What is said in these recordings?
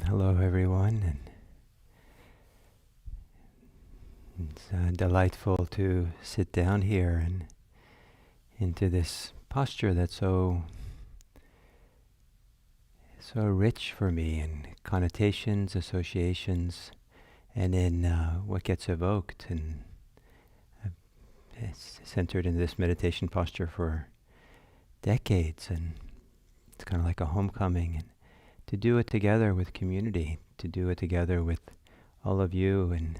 Hello, everyone, and it's delightful to sit down here and into this posture that's so rich for me in connotations, associations, and in what gets evoked. And it's centered in this meditation posture for decades, and it's kind of like a homecoming. And to do it together with community, to do it together with all of you, and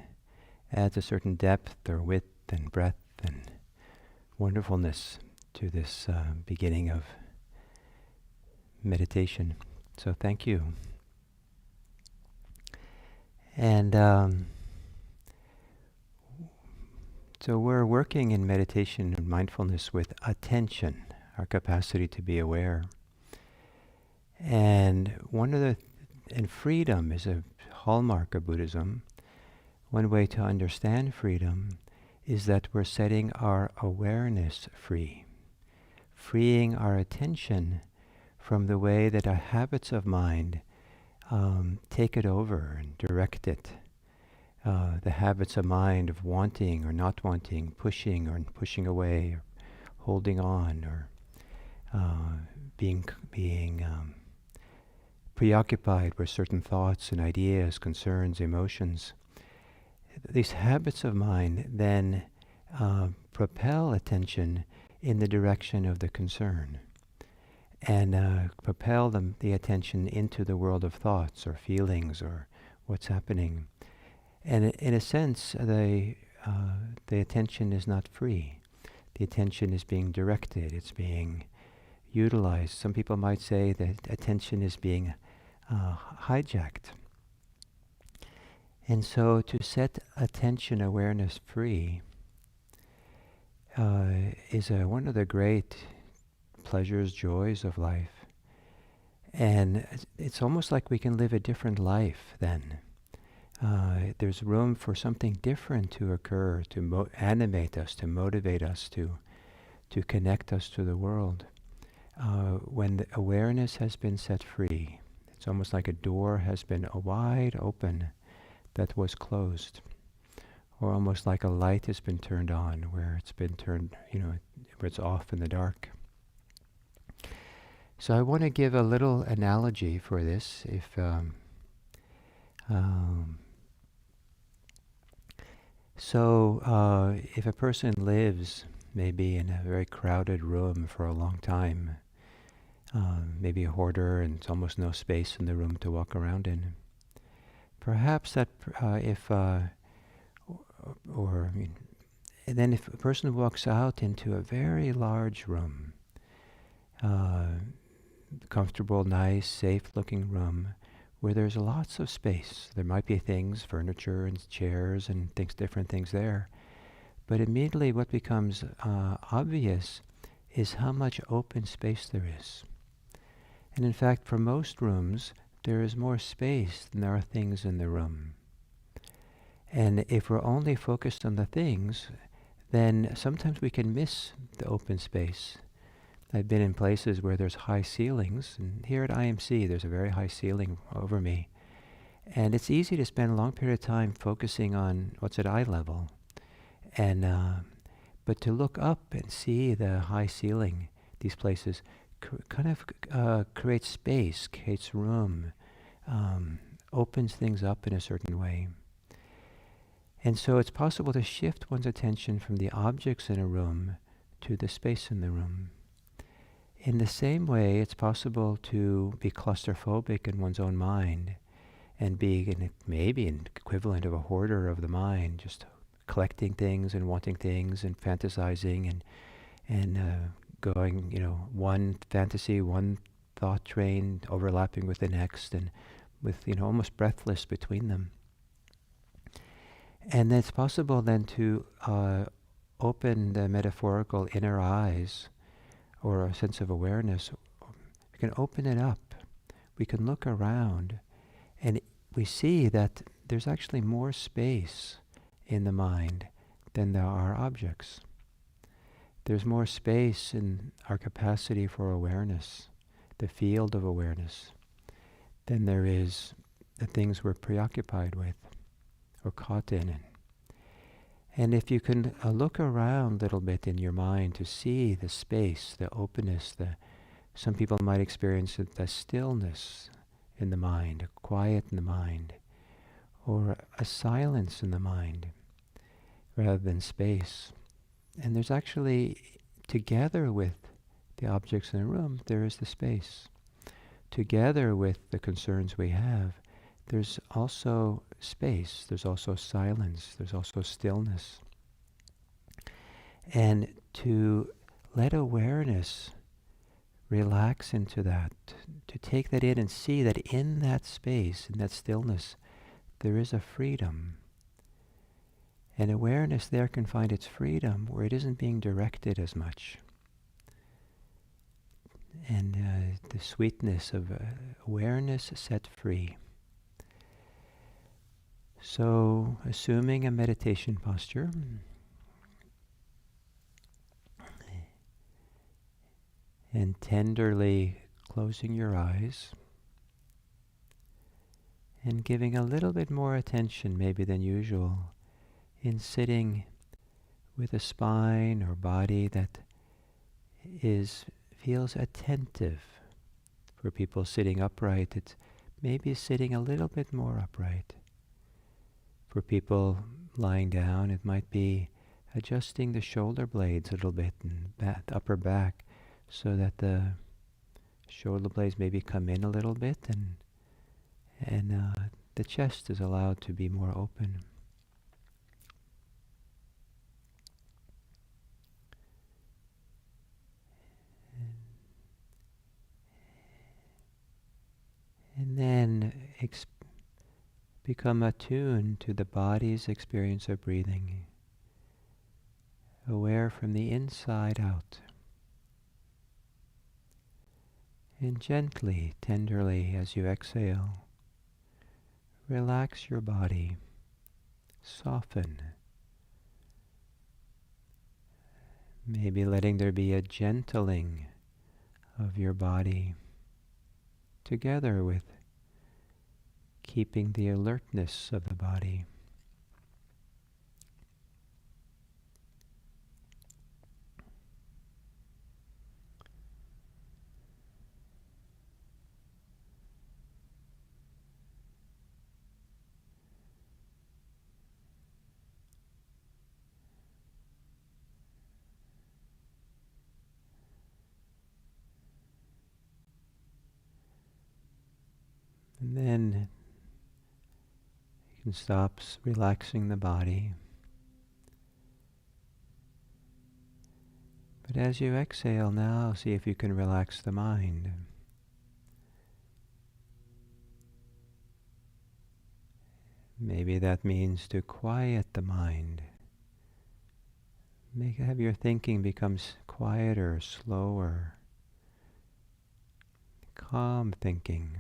adds a certain depth or width and breadth and wonderfulness to this beginning of meditation. So thank you. And so we're working in meditation and mindfulness with attention, our capacity to be aware. And and freedom is a hallmark of Buddhism. One way to understand freedom is that we're setting our awareness free, freeing our attention from the way that our habits of mind take it over and direct it. The habits of mind of wanting or not wanting, pushing or pushing away, or holding on, or being preoccupied with certain thoughts and ideas, concerns, emotions. These habits of mind then propel attention in the direction of the concern, and propel the attention into the world of thoughts or feelings or what's happening. And in a sense, the attention is not free. The attention is being directed. It's being utilized. Some people might say that attention is being hijacked. And so to set attention awareness free is one of the great pleasures, joys of life. And it's almost like we can live a different life then. There's room for something different to occur, to animate us, to motivate us, to connect us to the world. When the awareness has been set free, it's almost like a door has been wide open that was closed, or almost like a light has been turned on where it's been turned, where it's off in the dark. So I want to give a little analogy for this. If a person lives maybe in a very crowded room for a long time, maybe a hoarder and it's almost no space in the room to walk around in, perhaps that and then if a person walks out into a very large room, comfortable, nice, safe-looking room, where there's lots of space. There might be things, furniture and chairs and different things there. But immediately what becomes obvious is how much open space there is. And in fact, for most rooms, there is more space than there are things in the room. And if we're only focused on the things, then sometimes we can miss the open space. I've been in places where there's high ceilings, and here at IMC there's a very high ceiling over me. And it's easy to spend a long period of time focusing on what's at eye level. And but to look up and see the high ceiling, these places, kind of creates space, creates room, opens things up in a certain way. And so it's possible to shift one's attention from the objects in a room to the space in the room. In the same way, it's possible to be claustrophobic in one's own mind and be maybe an equivalent of a hoarder of the mind, just collecting things and wanting things and fantasizing and going, one fantasy, one thought train overlapping with the next, and with, almost breathless between them. And it's possible then to open the metaphorical inner eyes, or a sense of awareness. We can open it up. We can look around, and we see that there's actually more space in the mind than there are objects. There's more space in our capacity for awareness, the field of awareness, than there is the things we're preoccupied with or caught in. And if you can look around a little bit in your mind to see the space, the openness, some people might experience the stillness in the mind, a quiet in the mind, or a silence in the mind rather than space. And there's actually, together with the objects in the room, there is the space. Together with the concerns we have, there's also space, there's also silence, there's also stillness. And to let awareness relax into that, to take that in and see that in that space, in that stillness, there is a freedom. And awareness there can find its freedom where it isn't being directed as much. And the sweetness of awareness set free. So, assuming a meditation posture, and tenderly closing your eyes, and giving a little bit more attention maybe than usual in sitting with a spine or body that feels attentive. For people sitting upright, it's maybe sitting a little bit more upright. For people lying down, it might be adjusting the shoulder blades a little bit and the upper back so that the shoulder blades maybe come in a little bit and the chest is allowed to be more open. And then become attuned to the body's experience of breathing, aware from the inside out. And gently, tenderly, as you exhale, relax your body, soften. Maybe letting there be a gentling of your body, together with keeping the alertness of the body. And then you can stop relaxing the body. But as you exhale now, see if you can relax the mind. Maybe that means to quiet the mind. Have your thinking becomes quieter, slower, calm thinking.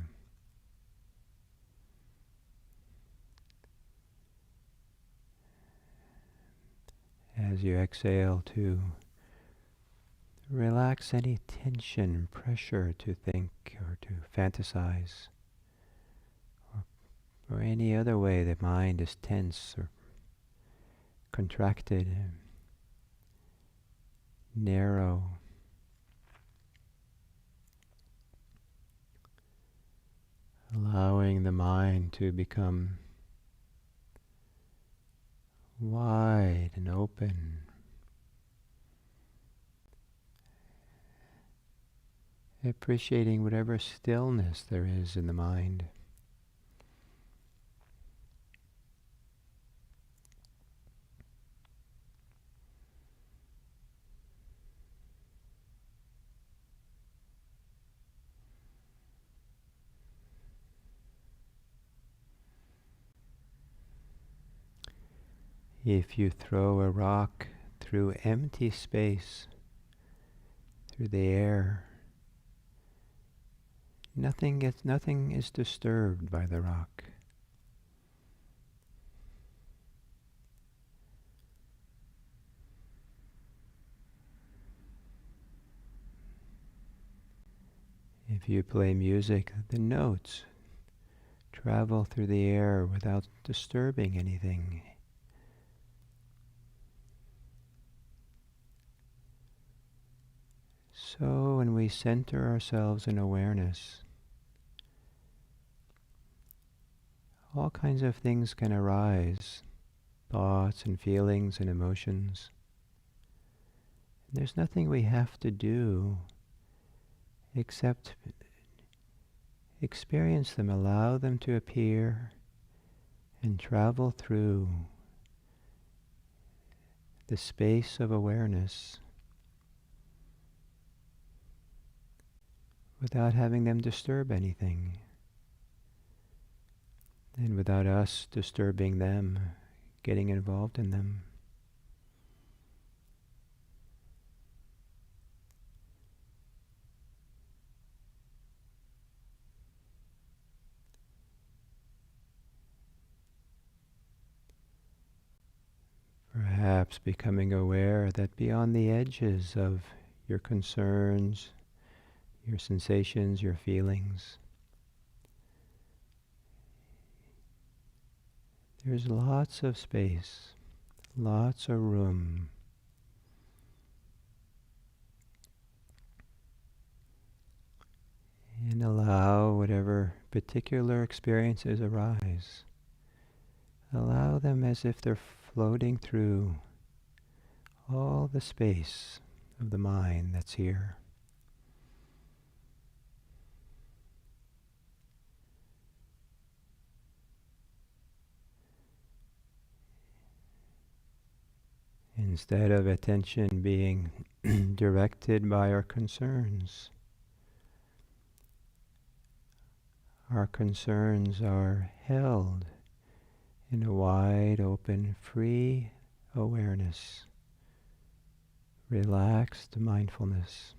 As you exhale, to relax any tension, pressure to think or to fantasize, or any other way the mind is tense or contracted, narrow. Allowing the mind to become wide and open. Appreciating whatever stillness there is in the mind. If you throw a rock through empty space, through the air, nothing is disturbed by the rock. If you play music, the notes travel through the air without disturbing anything. So when we center ourselves in awareness, all kinds of things can arise, thoughts and feelings and emotions. There's nothing we have to do except experience them, allow them to appear and travel through the space of awareness without having them disturb anything, and without us disturbing them, getting involved in them. Perhaps becoming aware that beyond the edges of your concerns, your sensations, your feelings, there's lots of space, lots of room. And allow whatever particular experiences arise. Allow them as if they're floating through all the space of the mind that's here. Instead of attention being directed by our concerns are held in a wide open, free awareness, relaxed mindfulness.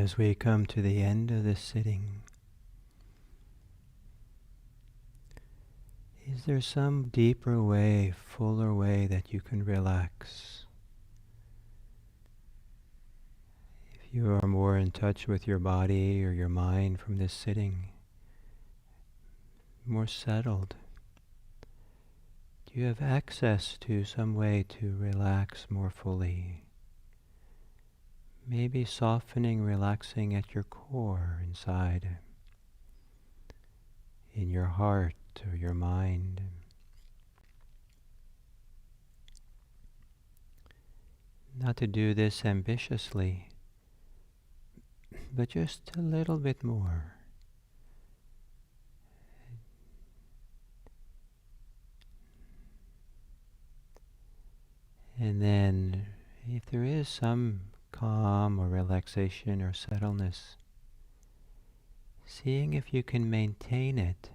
as we come to the end of this sitting, is there some deeper way, fuller way that you can relax? If you are more in touch with your body or your mind from this sitting, more settled, do you have access to some way to relax more fully? Maybe softening, relaxing at your core inside, in your heart or your mind. Not to do this ambitiously, but just a little bit more. And then, if there is some calm or relaxation or settledness, seeing if you can maintain it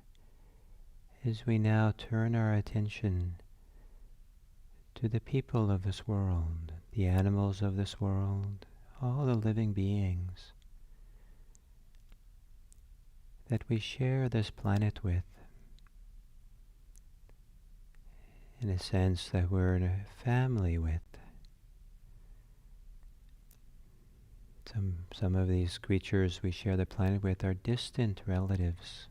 as we now turn our attention to the people of this world, the animals of this world, all the living beings that we share this planet with, in a sense that we're in a family with. Some of these creatures we share the planet with are distant relatives.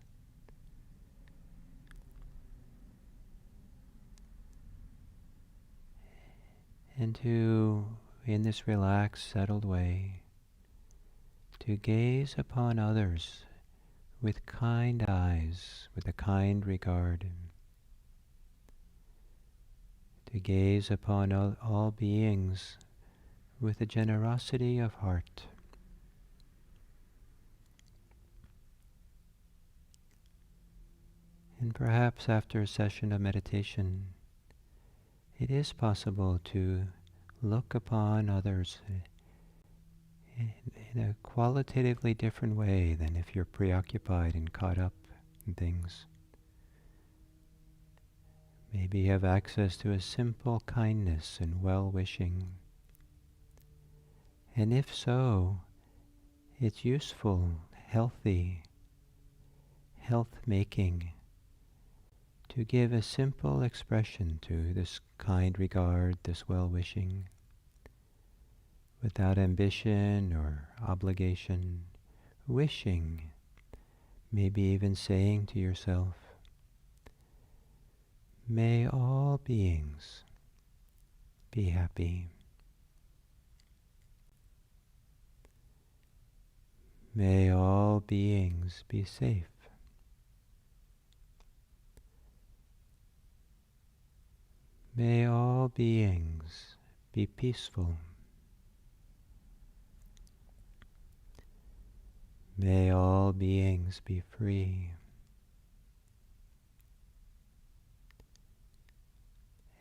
And to, in this relaxed, settled way, to gaze upon others with kind eyes, with a kind regard, to gaze upon all beings with a generosity of heart. And perhaps after a session of meditation, it is possible to look upon others in a qualitatively different way than if you're preoccupied and caught up in things. Maybe you have access to a simple kindness and well-wishing. And if so, it's useful, healthy, health-making to give a simple expression to this kind regard, this well-wishing, without ambition or obligation, wishing, maybe even saying to yourself, may all beings be happy. May all beings be safe. May all beings be peaceful. May all beings be free.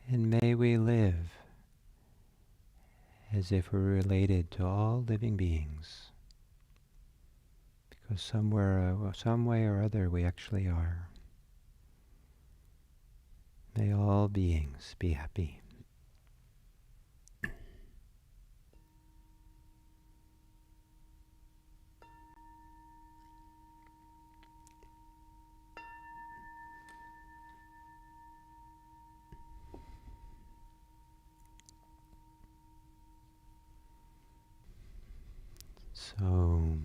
And may we live as if we're related to all living beings, because some way or other we actually are. May all beings be happy. So,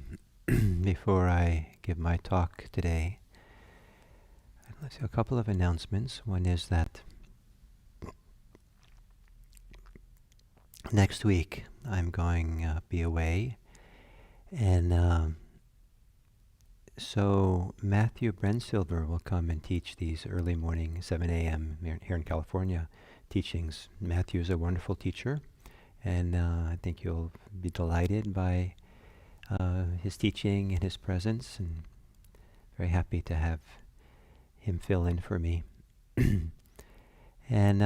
before I give my talk today, let's do a couple of announcements. One is that next week I'm going be away, and so Matthew Brensilver will come and teach these early morning 7 a.m. here in California teachings. Matthew's a wonderful teacher, and I think you'll be delighted by his teaching and his presence, and very happy to have him fill in for me. And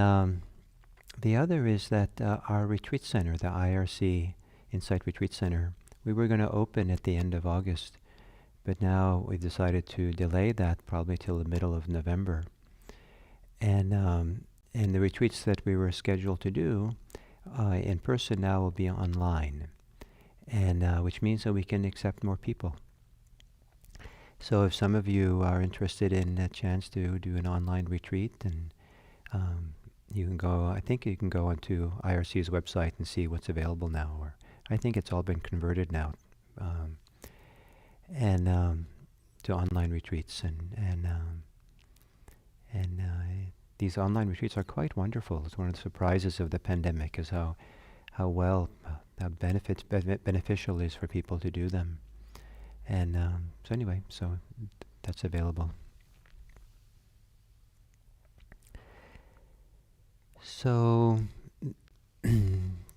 the other is that our retreat center, the IRC Insight Retreat Center, we were going to open at the end of August, but now we've decided to delay that probably till the middle of November. And the retreats that we were scheduled to do in person now will be online. and which means that we can accept more people. So if some of you are interested in a chance to do an online retreat, and you can go, I think you can go onto IRC's website and see what's available now, or I think it's all been converted now, and to online retreats, and these online retreats are quite wonderful. It's one of the surprises of the pandemic is how well how beneficial it is for people to do them. And so anyway, so that's available. So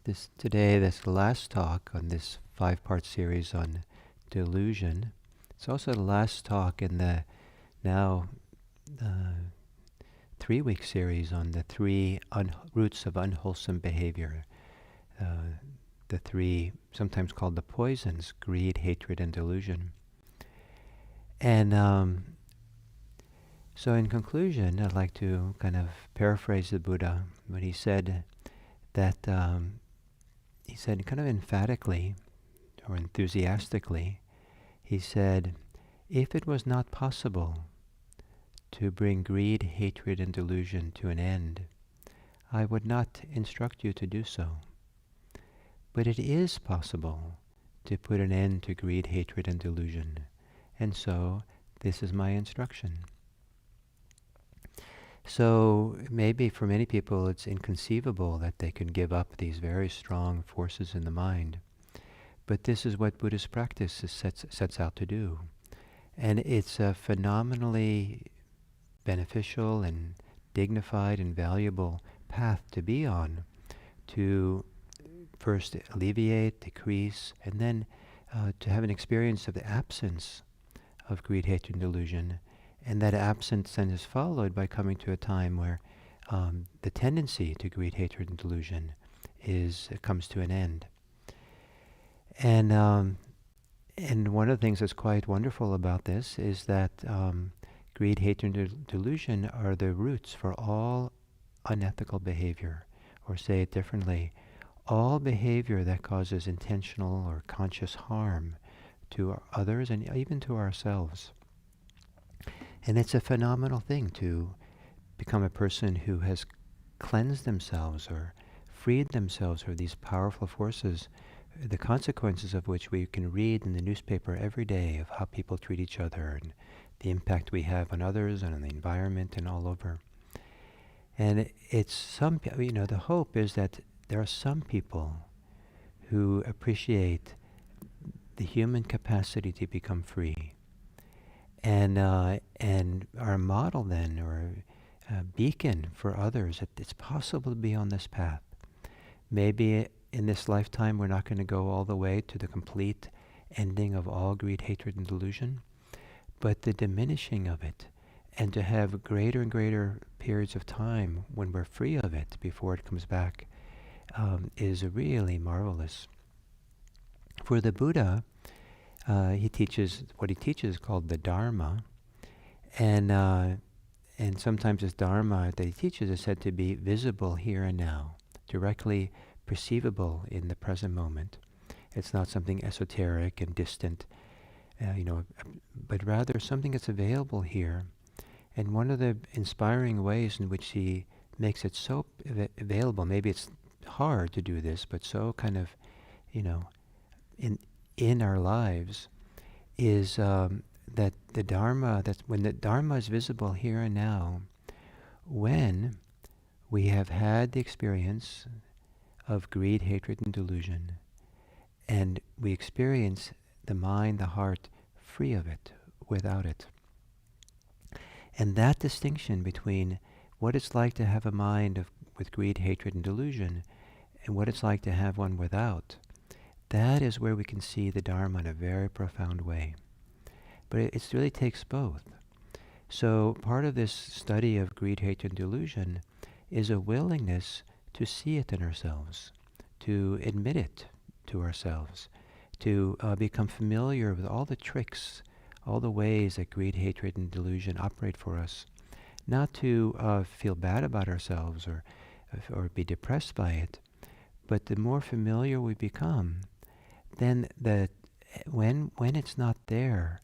this the last talk on this 5-part series on delusion. It's also the last talk in the now 3-week series on the 3 roots of unwholesome behavior. The 3, sometimes called the poisons: greed, hatred, and delusion. And so in conclusion, I'd like to kind of paraphrase the Buddha when he said that, he said kind of emphatically or enthusiastically, he said, if it was not possible to bring greed, hatred, and delusion to an end, I would not instruct you to do so. But it is possible to put an end to greed, hatred, and delusion, and so this is my instruction. So maybe for many people it's inconceivable that they can give up these very strong forces in the mind, but this is what Buddhist practice sets out to do. And it's a phenomenally beneficial and dignified and valuable path to be on, to first alleviate, decrease, and then to have an experience of the absence of greed, hatred, and delusion. And that absence then is followed by coming to a time where the tendency to greed, hatred, and delusion comes to an end. And one of the things that's quite wonderful about this is that greed, hatred, and delusion are the roots for all unethical behavior. Or say it differently, all behavior that causes intentional or conscious harm to others and even to ourselves. And it's a phenomenal thing to become a person who has cleansed themselves or freed themselves from these powerful forces, the consequences of which we can read in the newspaper every day, of how people treat each other and the impact we have on others and on the environment and all over. And it's the hope is that there are some people who appreciate the human capacity to become free, and are a model then, or a beacon for others that it's possible to be on this path. Maybe in this lifetime we're not going to go all the way to the complete ending of all greed, hatred, and delusion, but the diminishing of it, and to have greater and greater periods of time when we're free of it before it comes back, is really marvelous. For the Buddha, he teaches what he teaches called the Dharma, and sometimes this Dharma that he teaches is said to be visible here and now, directly perceivable in the present moment. It's not something esoteric and distant, but rather something that's available here. And one of the inspiring ways in which he makes it so available, maybe it's hard to do this, but so kind of, in our lives, is that the Dharma, that when the Dharma is visible here and now, when we have had the experience of greed, hatred, and delusion, and we experience the mind, the heart, free of it, without it. And that distinction between what it's like to have a mind with greed, hatred, and delusion, and what it's like to have one without, that is where we can see the Dharma in a very profound way. But it really takes both. So part of this study of greed, hatred, and delusion is a willingness to see it in ourselves, to admit it to ourselves, to become familiar with all the tricks, all the ways that greed, hatred, and delusion operate for us, not to feel bad about ourselves or be depressed by it, but the more familiar we become, then when it's not there,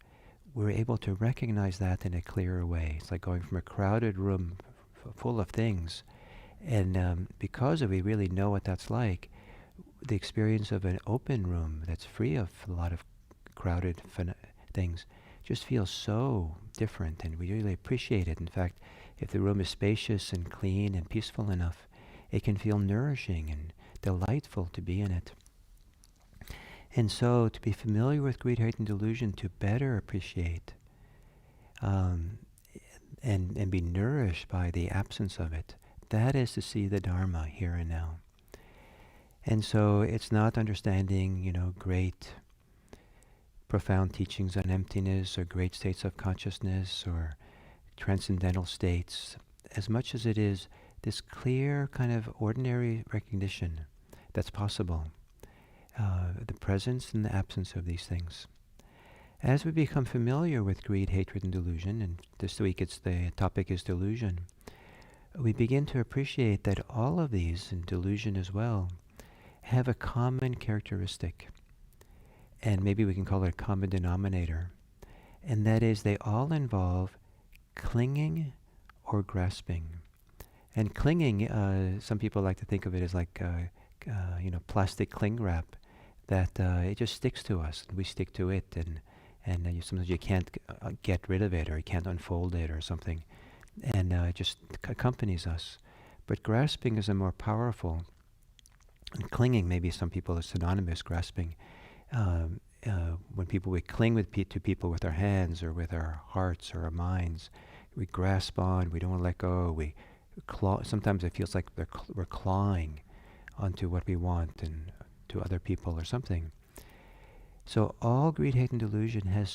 we're able to recognize that in a clearer way. It's like going from a crowded room full of things, and because we really know what that's like, the experience of an open room that's free of a lot of crowded things just feels so different, and we really appreciate it. In fact, if the room is spacious and clean and peaceful enough, it can feel nourishing and delightful to be in it. And so to be familiar with greed, hate, and delusion, to better appreciate um, and be nourished by the absence of it, that is to see the Dharma here and now. And so it's not understanding, great, profound teachings on emptiness or great states of consciousness or transcendental states, as much as it is this clear kind of ordinary recognition that's possible, the presence and the absence of these things. As we become familiar with greed, hatred, and delusion, and this week the topic is delusion, we begin to appreciate that all of these, and delusion as well, have a common characteristic, and maybe we can call it a common denominator, and that is they all involve clinging or grasping. And clinging, some people like to think of it as like plastic cling wrap, that it just sticks to us, and we stick to it, and sometimes you can't get rid of it, or you can't unfold it or something, and it just accompanies us. But grasping is a more powerful, and clinging, maybe some people are synonymous, grasping. When we cling to people with our hands or with our hearts or our minds, we grasp on, we don't want to let go, we claw. Sometimes it feels like we're clawing onto what we want and to other people or something. So all greed, hate, and delusion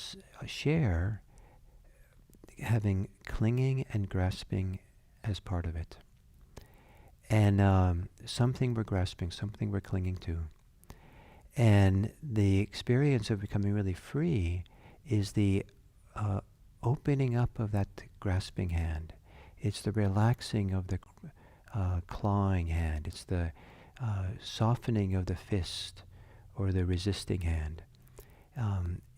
share having clinging and grasping as part of it. And something we're grasping, something we're clinging to. And the experience of becoming really free is the opening up of that grasping hand. It's the relaxing of the clawing hand. It's the softening of the fist or the resisting hand.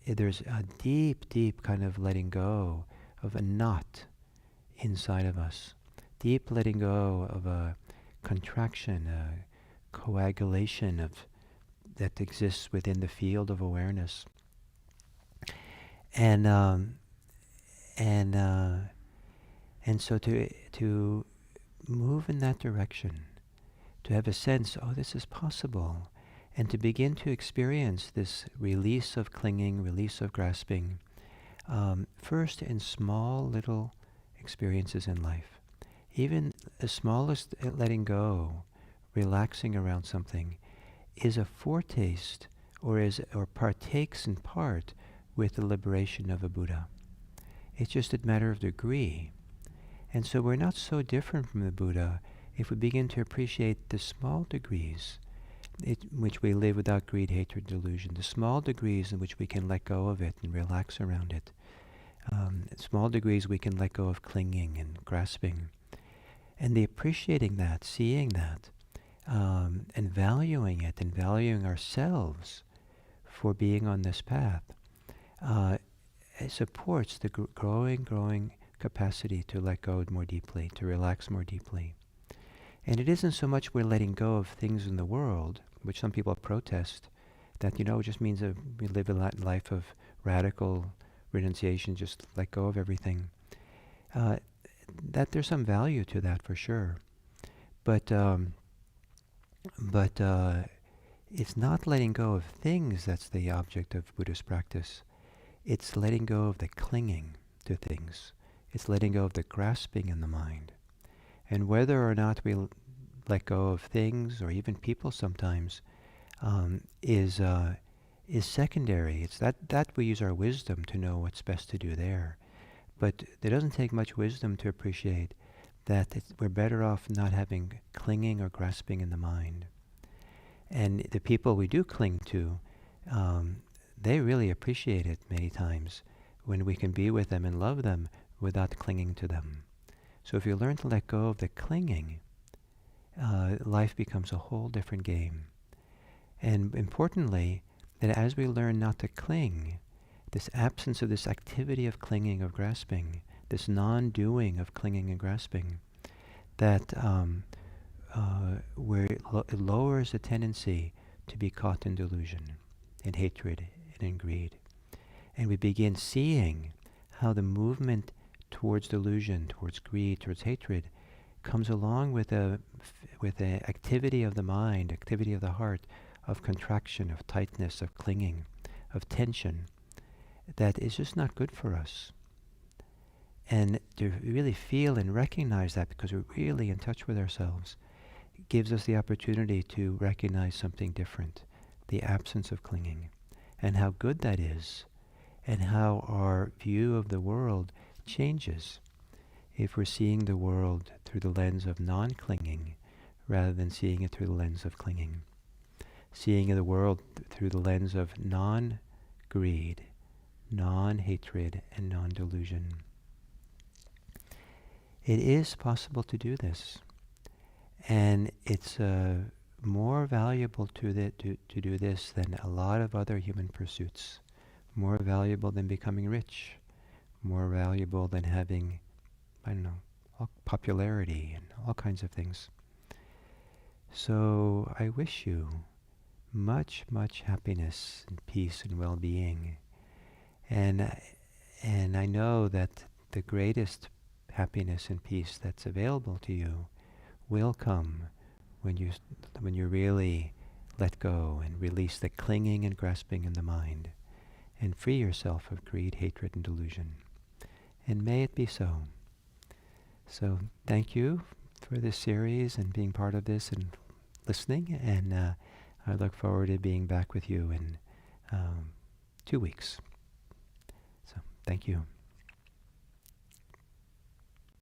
There's a deep, deep kind of letting go of a knot inside of us. Deep letting go of a contraction, a coagulation that exists within the field of awareness. And so to move in that direction, to have a sense, oh, this is possible, and to begin to experience this release of clinging, release of grasping, first in small little experiences in life. Even the smallest letting go, relaxing around something, is a foretaste or partakes in part with the liberation of a Buddha. It's just a matter of degree. And so we're not so different from the Buddha if we begin to appreciate the small degrees in which we live without greed, hatred, delusion, the small degrees in which we can let go of it and relax around it, small degrees we can let go of clinging and grasping. And the appreciating that, seeing that, and valuing it, and valuing ourselves for being on this path, it supports the growing capacity to let go more deeply, to relax more deeply. And it isn't so much we're letting go of things in the world, which some people protest, that, it just means we live a life of radical renunciation, just let go of everything. That there's some value to that for sure. But it's not letting go of things that's the object of Buddhist practice. It's letting go of the clinging to things. It's letting go of the grasping in the mind. And whether or not we let go of things or even people sometimes is secondary. It's that we use our wisdom to know what's best to do there. But it doesn't take much wisdom to appreciate that we're better off not having clinging or grasping in the mind. And the people we do cling to, they really appreciate it many times when we can be with them and love them without clinging to them. So if you learn to let go of the clinging, life becomes a whole different game. And importantly, that as we learn not to cling, this absence of this activity of clinging, of grasping, this non-doing of clinging and grasping, that where it lowers the tendency to be caught in delusion, in hatred, and in greed. And we begin seeing how the movement towards delusion, towards greed, towards hatred, comes along with a activity of the mind, activity of the heart, of contraction, of tightness, of clinging, of tension, that is just not good for us. And to really feel and recognize that, because we're really in touch with ourselves, gives us the opportunity to recognize something different, the absence of clinging, and how good that is, and how our view of the world changes if we're seeing the world through the lens of non-clinging rather than seeing it through the lens of clinging. Seeing the world through the lens of non-greed, non-hatred, and non-delusion. It is possible to do this, and it's more valuable to do this than a lot of other human pursuits. More valuable than becoming rich, more valuable than having, I don't know, popularity and all kinds of things. So I wish you much, much happiness and peace and well-being. And I know that the greatest happiness and peace that's available to you will come when you really let go and release the clinging and grasping in the mind, and free yourself of greed, hatred, and delusion. And may it be so. So thank you for this series and being part of this and listening, and I look forward to being back with you in 2 weeks. So thank you.